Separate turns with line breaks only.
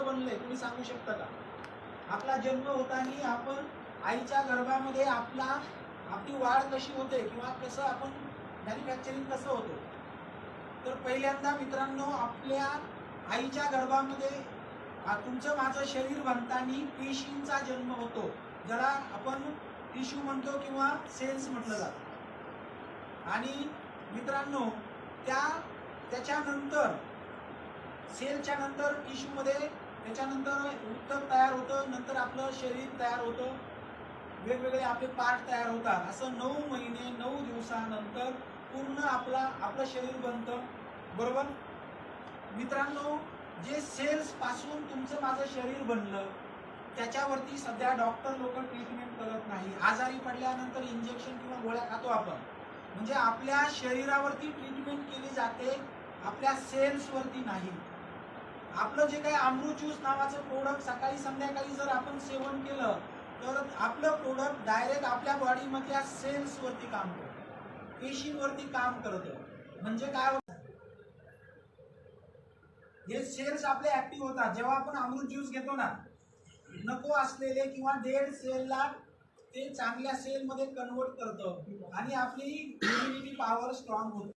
कसं बनलंय तुम्ही सांगू शकता का? आपला जन्म होताना आपण आईच्या गर्भामध्ये आपली वाढ कशी होते किंवा कसं आपण मॅन्युफॅक्चरिंग कसं होतं? तर पहिल्यांदा मित्रांनो, आपल्या आईच्या गर्भामध्ये तुमचं माझं शरीर बनताना पेशींचा जन्म होतो, ज्याला आपण टिश्यू म्हणतो किंवा सेल्स म्हटलं जातं. आणि मित्रांनो, त्याच्यानंतर सेलच्या नंतर टिश्यूमध्ये त्याच्यानंतर उत्तक तयार होतं, नंतर आपलं शरीर तयार होतं, वेगवेगळे आपले पार्ट तयार होतात. असं 9 महिने 9 दिवसानंतर पूर्ण आपलं शरीर बनतं, बरोबर मित्रांनो? जे सेल्स पासून तुमचं माझं शरीर बनलं त्याच्यावरती सध्या डॉक्टर लोक ट्रीटमेंट करत नाही. आजारी पडल्यानंतर इंजेक्शन किंवा गोळ्या खातो आपण, म्हणजे आपल्या शरीरावरती ट्रीटमेंट केली जाते, आपल्या सेल्स वरती नाही. आपलं जे काही अमृत ज्यूस नावाचं प्रोडक्ट सकाळी संध्याकाळी जर आपण सेवन केलं तर आपलं प्रोडक्ट डायरेक्ट आपल्या बॉडी मधल्या सेल्स वरती काम करतं, पेशींवरती काम करतं. म्हणजे काय होतं, हे सेल्स आपले ऍक्टिव्ह होतात जेव्हा आपण अमृत ज्यूस घेतो ना. नको असलेले किंवा डेड सेलला ते चांगल्या सेल मध्ये कन्वर्ट करतं आणि आपली इम्युनिटी पॉवर स्ट्रॉंग होते.